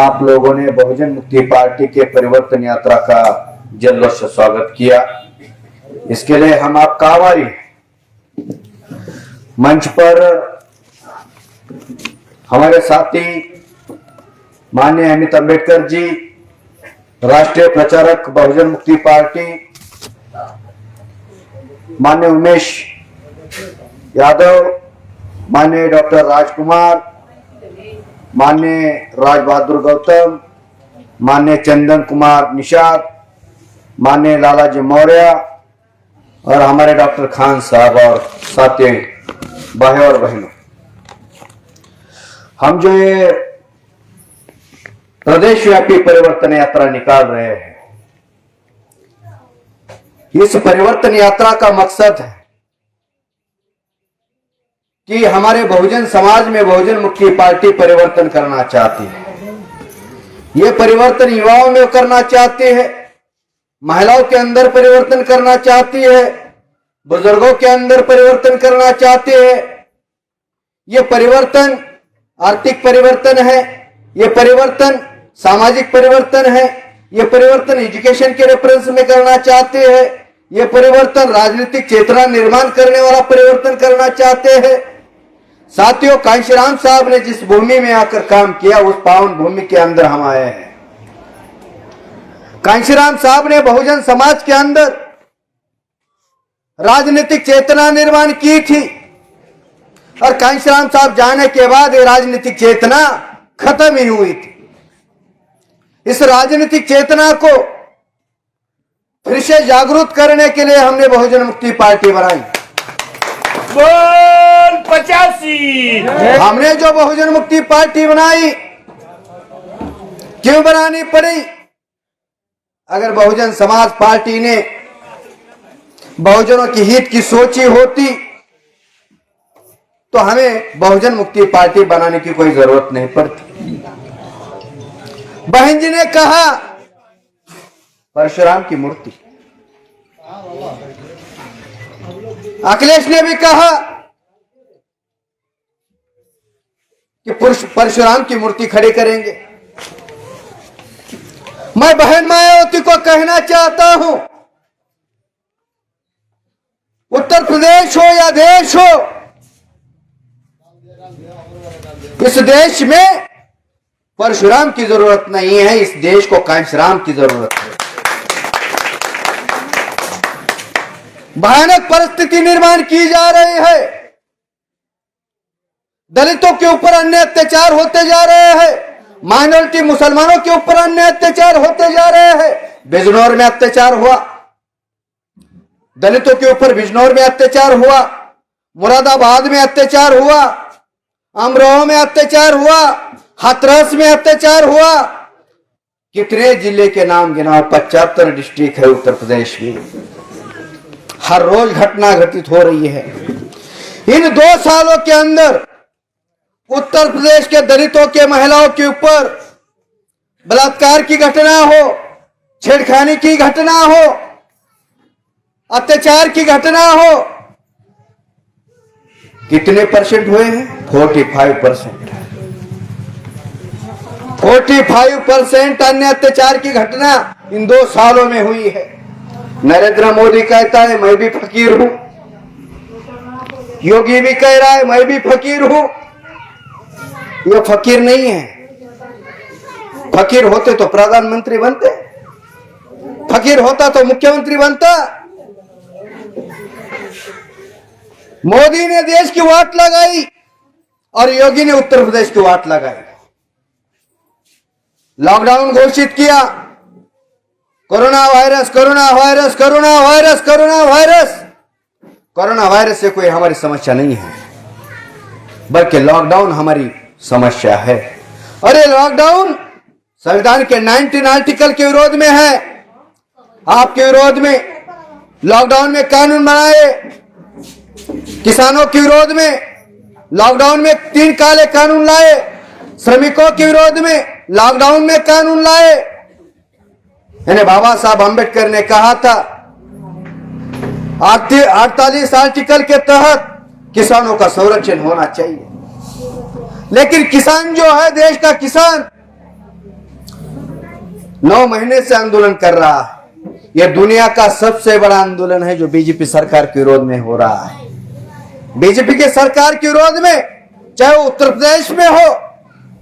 आप लोगों ने बहुजन मुक्ति पार्टी के परिवर्तन यात्रा का जल्लोष से स्वागत किया, इसके लिए हम आपका आभारी हैं। मंच पर हमारे साथी माननीय अमित अम्बेडकर जी, राष्ट्रीय प्रचारक बहुजन मुक्ति पार्टी, माननीय उमेश यादव, माननीय डॉक्टर राजकुमार, माननीय राज बहादुर गौतम, माननीय चंदन कुमार निषाद, माननीय लालाजी मौर्य और हमारे डॉक्टर खान साहब और साथी भाई और बहनों, हम जो ये प्रदेश व्यापी परिवर्तन यात्रा निकाल रहे हैं, इस परिवर्तन यात्रा का मकसद है कि हमारे बहुजन समाज में बहुजन मुक्ति पार्टी परिवर्तन करना चाहती है। ये परिवर्तन युवाओं में करना चाहती है, महिलाओं के अंदर परिवर्तन करना चाहती है, बुजुर्गों के अंदर परिवर्तन करना चाहती है। ये परिवर्तन आर्थिक परिवर्तन है, ये परिवर्तन सामाजिक परिवर्तन है, ये परिवर्तन एजुकेशन के रेफरेंस में करना चाहते हैं, ये परिवर्तन राजनीतिक चेतना निर्माण करने वाला परिवर्तन करना चाहते हैं। साथियों, कांशीराम साहब ने जिस भूमि में आकर काम किया, उस पावन भूमि के अंदर हम आए हैं। कांशीराम साहब ने बहुजन समाज के अंदर राजनीतिक चेतना निर्माण की थी और कांशीराम साहब जाने के बाद ये राजनीतिक चेतना खत्म ही हुई थी। इस राजनीतिक चेतना को फिर से जागरूक करने के लिए हमने बहुजन मुक्ति पार्टी बनाई। बोल 85। हमने जो बहुजन मुक्ति पार्टी बनाई, क्यों बनानी पड़ी? अगर बहुजन समाज पार्टी ने बहुजनों की हित की सोची होती तो हमें बहुजन मुक्ति पार्टी बनाने की कोई जरूरत नहीं पड़ती। बहन जी ने कहा परशुराम की मूर्ति, अखिलेश ने भी कहा कि परशुराम की मूर्ति खड़ी करेंगे। मैं बहन मायावती को कहना चाहता हूं, उत्तर प्रदेश हो या देश हो, इस देश में परशुराम की जरूरत नहीं है, इस देश को कांशीराम की जरूरत है। भयानक परिस्थिति निर्माण की जा रही है, दलितों के ऊपर अन्य अत्याचार होते जा रहे हैं, माइनॉरिटी मुसलमानों के ऊपर अन्य अत्याचार होते जा रहे हैं। बिजनौर में अत्याचार हुआ, दलितों के ऊपर बिजनौर में अत्याचार हुआ, मुरादाबाद में अत्याचार हुआ, अमरोहा में अत्याचार हुआ, हाथरस में अत्याचार हुआ। कितने जिले के नाम गिनाओ, 75 डिस्ट्रिक्ट है उत्तर प्रदेश में। हर रोज घटना घटित हो रही है। इन 2 सालों के अंदर उत्तर प्रदेश के दलितों के महिलाओं के ऊपर बलात्कार की घटना हो, छेड़खानी की घटना हो, अत्याचार की घटना हो, कितने परसेंट हुए हैं? 45%। 45% अन्य अत्याचार की घटना इन 2 सालों में हुई है। नरेंद्र मोदी कहता है मैं भी फकीर हूं, योगी भी कह रहा है मैं भी फकीर हूं। ये फकीर नहीं है। फकीर होते तो प्रधानमंत्री बनते, फकीर होता तो मुख्यमंत्री बनता। मोदी ने देश की वाट लगाई और योगी ने उत्तर प्रदेश की वाट लगाई। लॉकडाउन घोषित किया, corona virus, corona virus, corona virus, corona virus. Corona virus से कोई हमारी समस्या नहीं है, बल्कि लॉकडाउन हमारी समस्या है। अरे लॉकडाउन संविधान के 19 आर्टिकल के विरोध में है, आपके विरोध में। लॉकडाउन में कानून बनाए, किसानों के विरोध में लॉकडाउन में 3 काले कानून लाए, श्रमिकों के विरोध में लॉकडाउन में कानून लाए। यानी बाबा साहब अम्बेडकर ने कहा था 48 आर्टिकल के तहत किसानों का संरक्षण होना चाहिए। लेकिन किसान जो है, देश का किसान, 9 महीने से आंदोलन कर रहा है। यह दुनिया का सबसे बड़ा आंदोलन है जो बीजेपी सरकार के विरोध में हो रहा है। बीजेपी के सरकार के विरोध में, चाहे वो उत्तर प्रदेश में हो,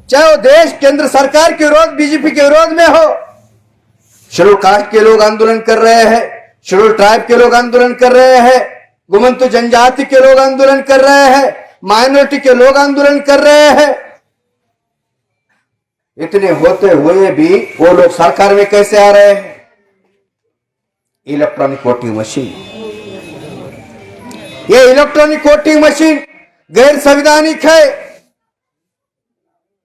चाहे वो देश केंद्र सरकार के विरोध, बीजेपी के विरोध में हो, शेड्यूल कास्ट के लोग आंदोलन कर रहे हैं, शेड्यूल ट्राइब के लोग आंदोलन कर रहे हैं, गुमंतु जनजाति के लोग आंदोलन कर रहे हैं, माइनॉरिटी के लोग आंदोलन कर रहे हैं। इतने होते हुए भी वो लोग सरकार में कैसे आ रहे हैं? इलेक्ट्रॉनिक वोटिंग मशीन, ये इलेक्ट्रॉनिक वोटिंग मशीन गैर संवैधानिक है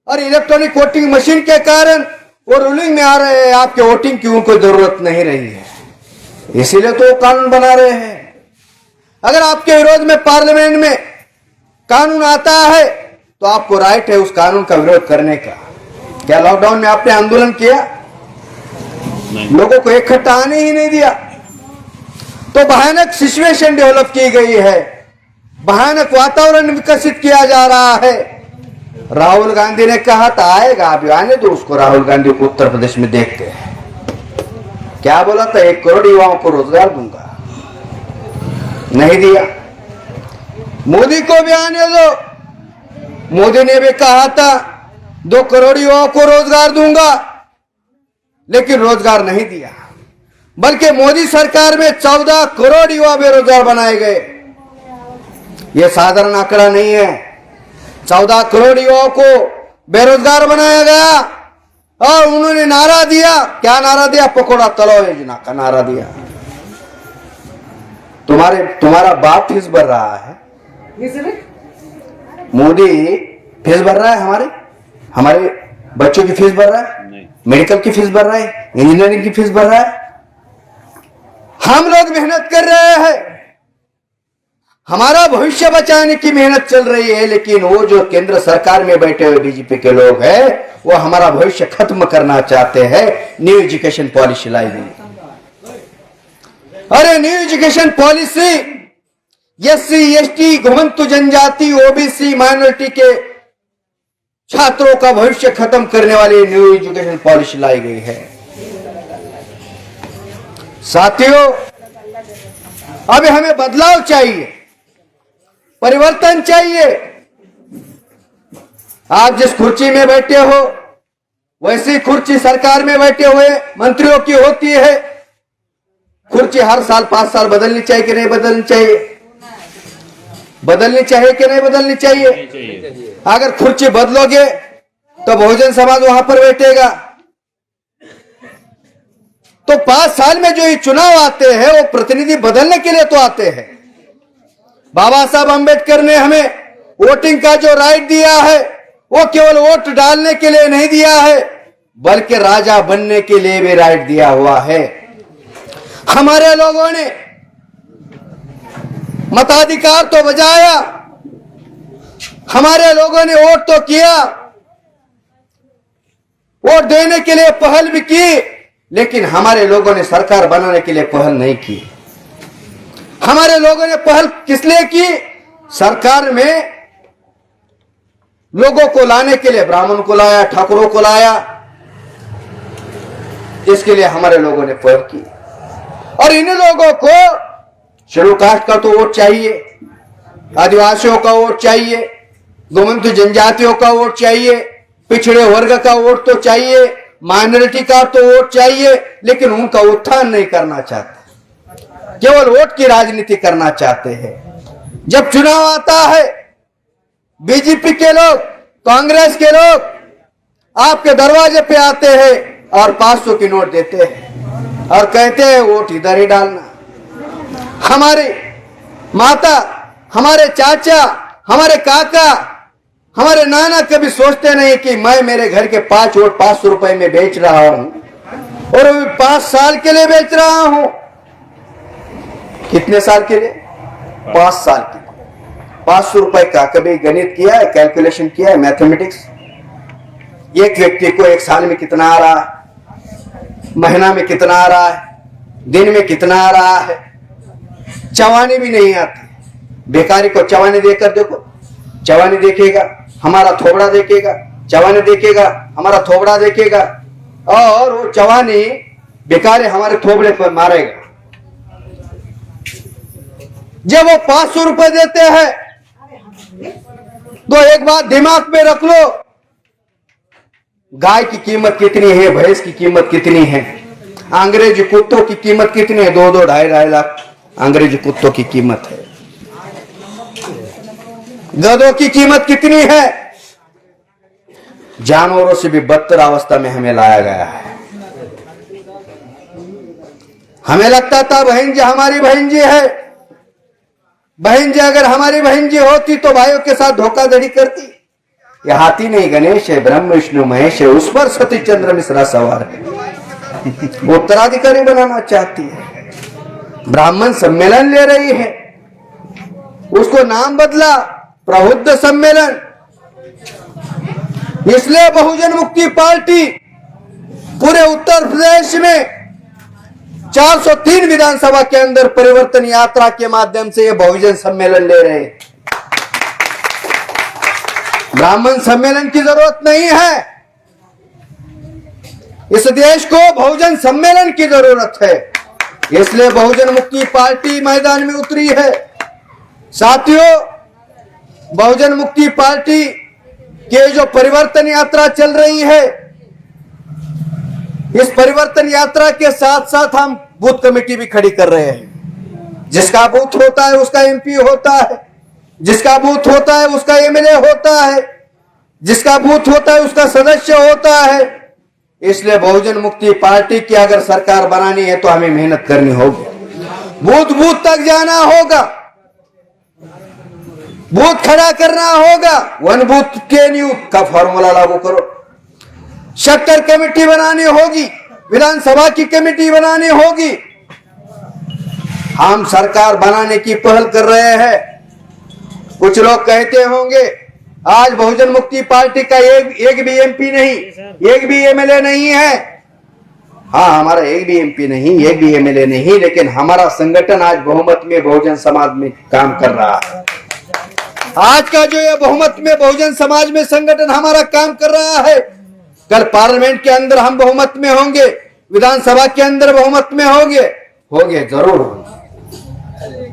और इलेक्ट्रॉनिक वोटिंग मशीन के कारण वो रूलिंग में आ रहे हैं। आपके वोटिंग की उनको जरूरत नहीं रही है, इसीलिए तो वो कानून बना रहे हैं। अगर आपके विरोध में पार्लियामेंट में कानून आता है तो आपको राइट है उस कानून का विरोध करने का। क्या लॉकडाउन में आपने आंदोलन किया? लोगों को इकट्ठा आने ही नहीं दिया। तो भयानक सिचुएशन डेवलप की गई है, भयानक वातावरण विकसित किया जा रहा है। राहुल गांधी ने कहा था आएगा, अभी आने दो उसको। राहुल गांधी को उत्तर प्रदेश में देखते हैं, क्या बोला था? 1 करोड़ युवाओं को रोजगार दूंगा, नहीं दिया। मोदी को भी आने दो, मोदी ने भी कहा था 2 करोड़ युवाओं को रोजगार दूंगा, लेकिन रोजगार नहीं दिया। बल्कि मोदी सरकार में 14 करोड़ युवा बेरोजगार बनाए गए। यह साधारण आंकड़ा नहीं है। 14 करोड़ युवाओं को बेरोजगार बनाया गया और उन्होंने नारा दिया। क्या नारा दिया? पकौड़ा तलाव योजना का नारा दिया। तुम्हारा बाप फीस भर रहा है, मोदी फीस भर रहा है, हमारे बच्चों की फीस भर रहा है, मेडिकल की फीस भर रहा है, इंजीनियरिंग की फीस भर रहा है। हम लोग मेहनत कर रहे हैं, हमारा भविष्य बचाने की मेहनत चल रही है, लेकिन वो जो केंद्र सरकार में बैठे हुए बीजेपी के लोग हैं वो हमारा भविष्य खत्म करना चाहते हैं। न्यू एजुकेशन पॉलिसी लाई गई। अरे new education policy SC ST घुमंतु जनजाति OBC माइनॉरिटी के छात्रों का भविष्य खत्म करने वाली न्यू एजुकेशन पॉलिसी लाई गई है। साथियों, अब हमें बदलाव चाहिए, परिवर्तन चाहिए। आप जिस कुर्सी में बैठे हो वैसी कुर्सी सरकार में बैठे हुए मंत्रियों की होती है। कुर्सी हर साल 5 साल बदलनी चाहिए कि नहीं बदलनी चाहिए? बदलनी चाहिए कि नहीं बदलनी चाहिए? अगर कुर्सी बदलोगे तो बहुजन समाज वहां पर बैठेगा। तो 5 साल में जो ये चुनाव आते हैं वो प्रतिनिधि बदलने के लिए तो आते हैं। बाबा साहब अंबेडकर ने हमें वोटिंग का जो राइट दिया है वो केवल वोट डालने के लिए नहीं दिया है, बल्कि राजा बनने के लिए भी राइट दिया हुआ है। हमारे लोगों ने मताधिकार तो बजाया, हमारे लोगों ने वोट तो किया, वोट देने के लिए पहल भी की, लेकिन हमारे लोगों ने सरकार बनाने के लिए पहल नहीं की। हमारे लोगों ने पहल किस लिए की? सरकार में लोगों को लाने के लिए ब्राह्मण को लाया, ठाकुरों को लाया, इसके लिए हमारे लोगों ने पहल की। और इन लोगों को शेड्यूल कास्ट का तो वोट चाहिए, आदिवासियों का वोट चाहिए, गोमंतु जनजातियों का वोट चाहिए, पिछड़े वर्ग का वोट तो चाहिए, माइनॉरिटी का तो वोट चाहिए, लेकिन उनका उत्थान नहीं करना चाहते, केवल वोट की राजनीति करना चाहते हैं। जब चुनाव आता है बीजेपी के लोग, कांग्रेस के लोग आपके दरवाजे पे आते हैं और 500 की नोट देते हैं और कहते हैं वोट इधर ही डालना। हमारे माता, हमारे चाचा, हमारे काका, हमारे नाना कभी सोचते नहीं कि मैं मेरे घर के 5 वोट 500 रुपए में बेच रहा हूं और 5 साल के लिए बेच रहा हूं। कितने साल के लिए? 5 साल के लिए। 500 रुपए का कभी गणित किया है, कैलकुलेशन किया है, मैथमेटिक्स? एक व्यक्ति को एक साल में कितना आ रहा है, महीना में कितना आ रहा है, दिन में कितना आ रहा है? चवानी भी नहीं आती। बेकारी को चवानी देकर देखो, चवानी देखेगा हमारा थोबड़ा देखेगा, चवानी देखेगा हमारा थोबड़ा देखेगा, और वो चवानी बेकारे हमारे थोबड़े पर मारेगा। जब वो 500 रुपए देते हैं तो एक बात दिमाग में रख लो, गाय की कीमत कितनी है, भैंस की कीमत कितनी है, अंग्रेजी कुत्तों की कीमत कितनी है, 2-2, 2.5 लाख अंग्रेजी कुत्तों की कीमत है। गधों की कीमत कितनी है। जानवरों से भी बदतर अवस्था में हमें लाया गया है। हमें लगता था बहन जी हमारी बहन जी है, बहन जी अगर हमारी बहन जी होती तो भाइयों के साथ धोखाधड़ी करती। यह हाथी नहीं गणेश है, ब्रह्म विष्णु महेश है, उस पर सती चंद्र मिश्रा सवार है। वो उत्तराधिकारी बनाना चाहती है, ब्राह्मण सम्मेलन ले रही है, उसको नाम बदला प्रबुद्ध सम्मेलन। इसलिए बहुजन मुक्ति पार्टी पूरे उत्तर प्रदेश में 403 विधानसभा के अंदर परिवर्तन यात्रा के माध्यम से यह बहुजन सम्मेलन ले रहे हैं। ब्राह्मण सम्मेलन की जरूरत नहीं है, इस देश को बहुजन सम्मेलन की जरूरत है। इसलिए बहुजन मुक्ति पार्टी मैदान में उतरी है। साथियों, बहुजन मुक्ति पार्टी के जो परिवर्तन यात्रा चल रही है, इस परिवर्तन यात्रा के साथ साथ हम बूथ कमेटी भी खड़ी कर रहे हैं। जिसका बूथ होता है उसका एमपी होता है, जिसका बूथ होता है उसका एमएलए होता है, जिसका बूथ होता है उसका सदस्य होता है। इसलिए बहुजन मुक्ति पार्टी की अगर सरकार बनानी है तो हमें मेहनत करनी होगी, बूथ बूथ तक जाना होगा, बूथ खड़ा करना होगा। वन बूथ के न्यू का फॉर्मूला लागू करो, सेक्टर कमेटी बनानी होगी, विधानसभा की कमेटी बनानी होगी। हम सरकार बनाने की पहल कर रहे हैं। कुछ लोग कहते होंगे आज बहुजन मुक्ति पार्टी का एक भी एमपी नहीं, एक भी एमएलए नहीं है। हाँ, हमारा एक भी एमपी नहीं, एक भी एमएलए नहीं, लेकिन हमारा संगठन आज बहुमत में बहुजन समाज में काम कर रहा है। आज का जो ये बहुमत में बहुजन समाज में संगठन हमारा काम कर रहा है, कल पार्लियामेंट के अंदर हम बहुमत में होंगे, विधानसभा के अंदर बहुमत में होंगे जरूर होंगे,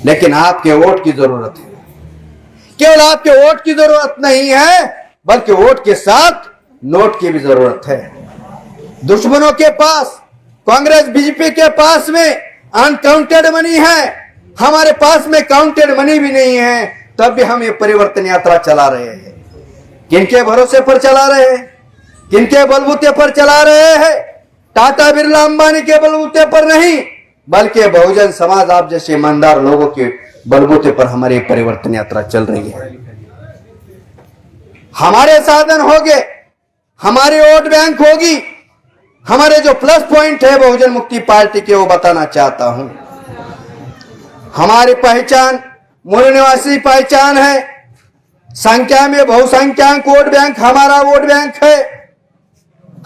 लेकिन आपके वोट की जरूरत है। केवल आपके वोट की जरूरत नहीं है, बल्कि वोट के साथ नोट की भी जरूरत है। दुश्मनों के पास, कांग्रेस बीजेपी के पास में अनकाउंटेड मनी है, हमारे पास में काउंटेड मनी भी नहीं है, तब भी हम ये परिवर्तन यात्रा चला रहे हैं। किनके भरोसे पर चला रहे हैं, किनके बलबूते पर चला रहे हैं? टाटा बिरला अंबानी के बलबूते पर नहीं, बल्कि बहुजन समाज आप जैसे ईमानदार लोगों के बलबूते पर हमारी परिवर्तन यात्रा चल रही है। हमारे साधन होंगे, हमारी वोट बैंक होगी, हमारे जो प्लस पॉइंट है बहुजन मुक्ति पार्टी के, वो बताना चाहता हूं। हमारी पहचान मूल निवासी पहचान है, संख्या में बहुसंख्यक वोट बैंक हमारा वोट बैंक है।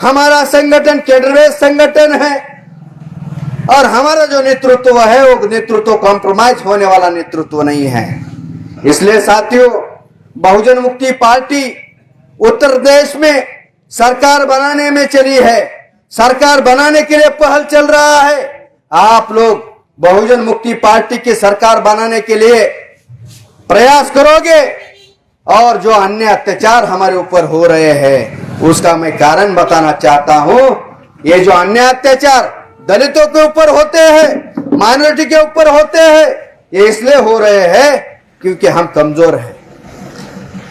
हमारा संगठन कैडरवेस संगठन है और हमारा जो नेतृत्व है वो नेतृत्व कॉम्प्रोमाइज होने वाला नेतृत्व नहीं है। इसलिए साथियों, बहुजन मुक्ति पार्टी उत्तर प्रदेश में सरकार बनाने में चली है, सरकार बनाने के लिए पहल चल रहा है। आप लोग बहुजन मुक्ति पार्टी की सरकार बनाने के लिए प्रयास करोगे और जो अन्य अत्याचार हमारे ऊपर हो रहे हैं उसका मैं कारण बताना चाहता हूं। ये जो अन्य अत्याचार दलितों के ऊपर होते हैं, माइनॉरिटी के ऊपर होते हैं, ये इसलिए हो रहे हैं क्योंकि हम कमजोर हैं,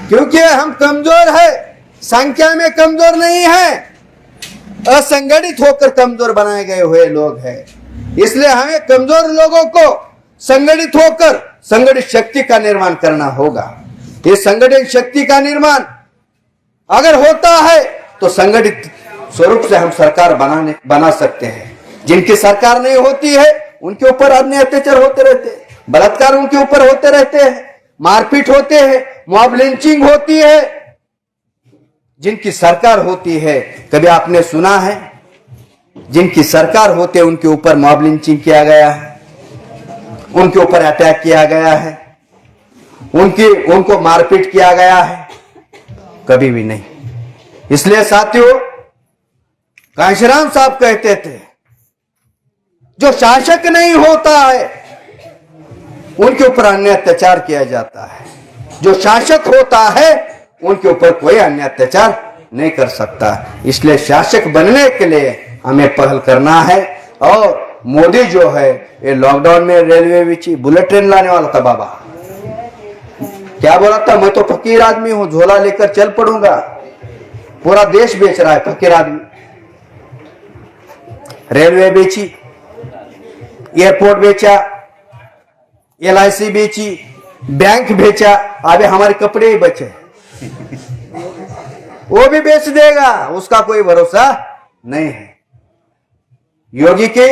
क्योंकि हम कमजोर है, संख्या में कमजोर नहीं है, असंगठित होकर कमजोर बनाए गए हुए लोग हैं। इसलिए हमें कमजोर लोगों को संगठित होकर संगठित शक्ति का निर्माण करना होगा। ये संगठित शक्ति का निर्माण अगर होता है तो संगठित स्वरूप से हम सरकार बना सकते हैं। जिनकी सरकार नहीं होती है उनके ऊपर अन्य अत्याचार होते रहते हैं, बलात्कार उनके ऊपर होते रहते हैं, मारपीट होते हैं, मॉब लिंचिंग होती है। जिनकी सरकार होती है, कभी आपने सुना है जिनकी सरकार होते है उनके ऊपर मॉब लिंचिंग किया गया है, उनके ऊपर अटैक किया गया है, उनको मारपीट किया गया है? कभी भी नहीं। इसलिए साथियों, कांशीराम साहब कहते थे जो शासक नहीं होता है उनके ऊपर अन्य अत्याचार किया जाता है, जो शासक होता है उनके ऊपर कोई अन्य अत्याचार नहीं कर सकता। इसलिए शासक बनने के लिए हमें पहल करना है। और मोदी जो है ये लॉकडाउन में रेलवे बेची, बुलेट ट्रेन लाने वाला था। बाबा क्या बोला था, मैं तो फकीर आदमी हूं, झोला लेकर चल पड़ूंगा। पूरा देश बेच रहा है फकीर आदमी। रेलवे बेची, एयरपोर्ट बेचा, LIC बेची, बैंक बेचा, अबे हमारे कपड़े ही बचे वो भी बेच देगा, उसका कोई भरोसा नहीं है। योगी की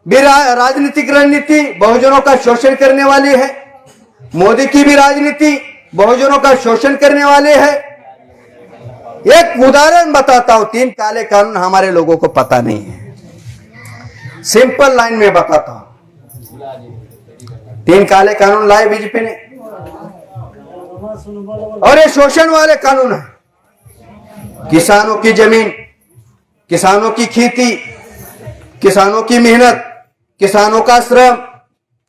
भी राजनीतिक रणनीति बहुजनों का शोषण करने वाली है, मोदी की भी राजनीति बहुजनों का शोषण करने वाली है। एक उदाहरण बताता हूं, 3 काले कानून हमारे लोगों को पता नहीं है, सिंपल लाइन में बताता हूं। 3 काले कानून लाए बीजेपी ने और ये शोषण वाले कानून है। किसानों की जमीन, किसानों की खेती, किसानों की मेहनत, किसानों का श्रम,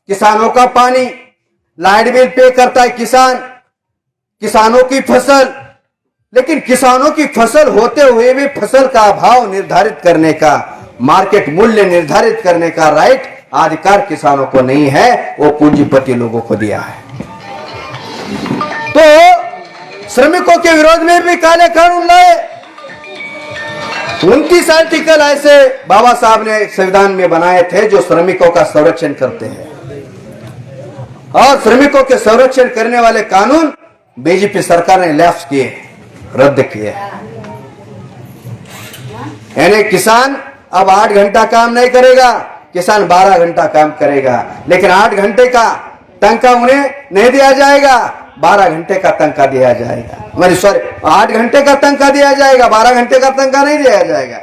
किसानों का पानी, लाइट बिल पे करता है किसान, किसानों की फसल। लेकिन किसानों की फसल होते हुए भी फसल का भाव निर्धारित करने का, मार्केट मूल्य निर्धारित करने का राइट अधिकार किसानों को नहीं है, वो पूंजीपति लोगों को दिया है। तो श्रमिकों के विरोध में भी काले कानून लाए। 29 आर्टिकल ऐसे बाबा साहब ने संविधान में बनाए थे जो श्रमिकों का संरक्षण करते हैं, और श्रमिकों के संरक्षण करने वाले कानून बीजेपी सरकार ने लैप्स किए, रद्द किए। यानी किसान अब 8 घंटा काम नहीं करेगा, किसान 12 घंटा काम करेगा, लेकिन 8 घंटे का तनख्वाह उन्हें नहीं दिया जाएगा, 12 घंटे का तनख्वाह दिया जाएगा। सॉरी, 8 घंटे का तनख्वाह दिया जाएगा, 12 घंटे का तनख्वाह नहीं दिया जाएगा।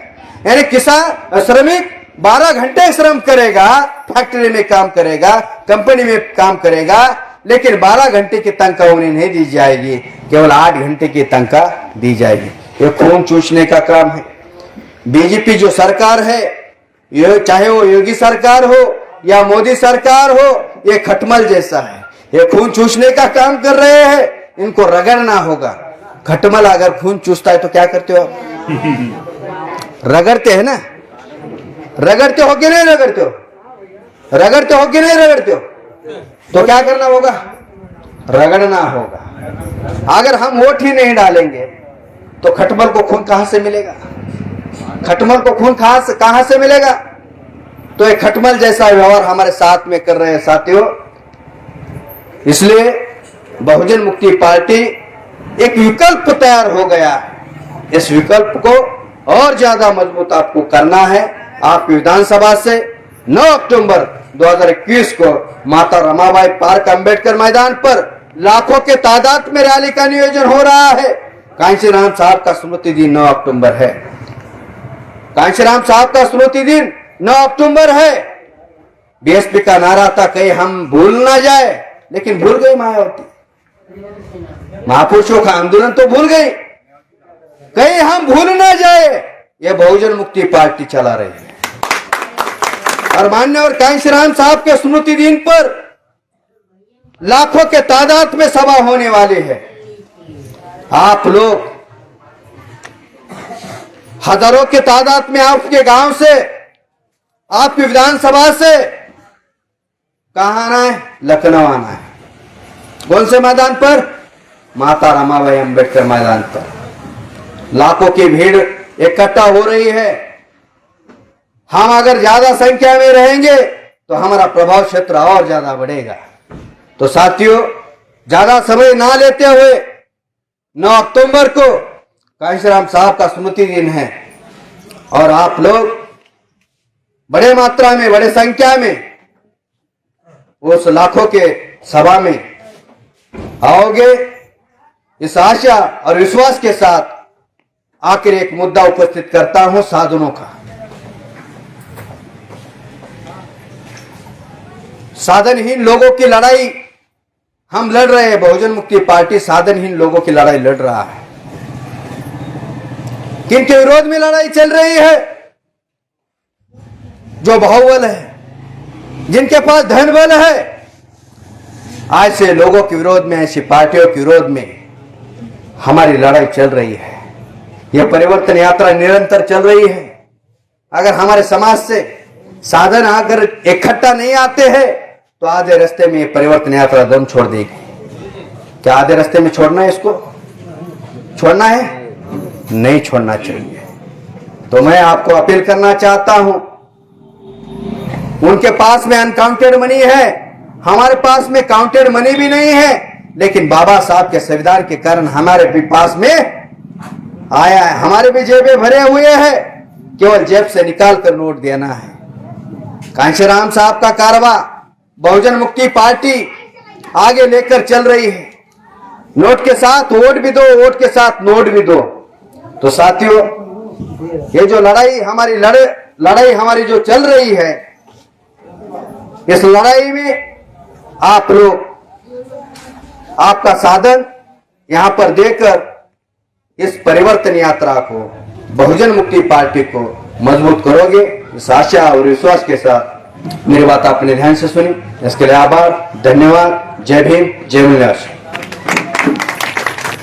यानी किसान श्रमिक 12 घंटे श्रम करेगा, फैक्ट्री में काम करेगा, कंपनी में काम करेगा, लेकिन 12 घंटे की तनख्वाह उन्हें नहीं दी जाएगी, केवल 8 घंटे की तनख्वाह दी जाएगी। ये खून चूसने का काम है। बीजेपी जो सरकार है, ये चाहे वो योगी सरकार हो या मोदी सरकार हो, ये खटमल जैसा है, ये खून चूसने का काम कर रहे हैं, इनको रगड़ना होगा। खटमल अगर खून चूसता है तो क्या करते हो आप? रगड़ते हैं ना, रगड़ते हो कि नहीं रगड़ते हो? रगड़ते हो कि नहीं रगड़ते हो? तो क्या करना होगा? रगड़ना होगा। अगर हम वोट ही नहीं डालेंगे तो खटमल को खून कहां से मिलेगा? खटमल को खून कहां से मिलेगा? तो एक खटमल जैसा व्यवहार हमारे साथ में कर रहे हैं साथियों। इसलिए बहुजन मुक्ति पार्टी एक विकल्प तैयार हो गया है। इस विकल्प को और ज्यादा मजबूत आपको करना है। आप विधानसभा से 9 अक्टूबर 2021 को माता रमाबाई पार्क अंबेडकर मैदान पर लाखों के तादाद में रैली का नियोजन हो रहा है। कांशीराम साहब का स्मृति दिन 9 अक्टूबर है। कांशीराम साहब का स्मृति दिन 9 अक्टूबर है। बीएसपी का नारा था कहीं हम भूल ना जाए, लेकिन भूल गई मायावती। महापुरुषों का आंदोलन तो भूल गई, कहीं हम भूल ना जाए, ये बहुजन मुक्ति पार्टी चला रही है। और माननीय कांशीराम साहब के स्मृति दिन पर लाखों के तादाद में सभा होने वाली है। आप लोग हजारों के तादाद में आपके गांव से, आपकी विधानसभा से कहां आना है? लखनऊ आना है। कौन से मैदान पर? माता रमाबाई अंबेडकर मैदान पर। लाखों की भीड़ इकट्ठा हो रही है। हम अगर ज्यादा संख्या में रहेंगे तो हमारा प्रभाव क्षेत्र और ज्यादा बढ़ेगा। तो साथियों, ज्यादा समय ना लेते हुए 9 अक्टूबर को कांशीराम साहब का स्मृति दिन है, और आप लोग बड़े मात्रा में, बड़े संख्या में उस लाखों के सभा में आओगे। इस आशा और विश्वास के साथ आखिर एक मुद्दा उपस्थित करता हूं, साधनों का। साधनहीन लोगों की लड़ाई हम लड़ रहे हैं। बहुजन मुक्ति पार्टी साधनहीन लोगों की लड़ाई लड़ रहा है। किनके विरोध में लड़ाई चल रही है? जो बाहुबल है, जिनके पास धन बल है, आज से लोगों के विरोध में, ऐसी पार्टियों के विरोध में हमारी लड़ाई चल रही है। यह परिवर्तन यात्रा निरंतर चल रही है। अगर हमारे समाज से साधन अगर इकट्ठा नहीं आते हैं तो आधे रास्ते में ये परिवर्तन यात्रा दम छोड़ देगी। क्या आधे रास्ते में छोड़ना है? इसको छोड़ना है? नहीं छोड़ना चाहिए। तो मैं आपको अपील करना चाहता हूं, उनके पास में अनकाउंटेड मनी है, हमारे पास में काउंटेड मनी भी नहीं है, लेकिन बाबा साहब के संविधान के कारण हमारे भी पास में आया है। हमारे भी जेबें भरे हुए हैं, केवल जेब से निकाल कर नोट देना है। कांशीराम साहब का कारवा बहुजन मुक्ति पार्टी आगे लेकर चल रही है। नोट के साथ वोट भी दो, वोट के साथ नोट भी दो। तो साथियों, ये जो लड़ाई हमारी जो चल रही है, इस लड़ाई में आप लोग आपका साधन यहां पर देकर इस परिवर्तन यात्रा को, बहुजन मुक्ति पार्टी को मजबूत करोगे। इस आशा और विश्वास के साथ मेरी बात आपने ध्यान से सुनी, इसके लिए आभार, धन्यवाद। जय भीम, जय उल्लास।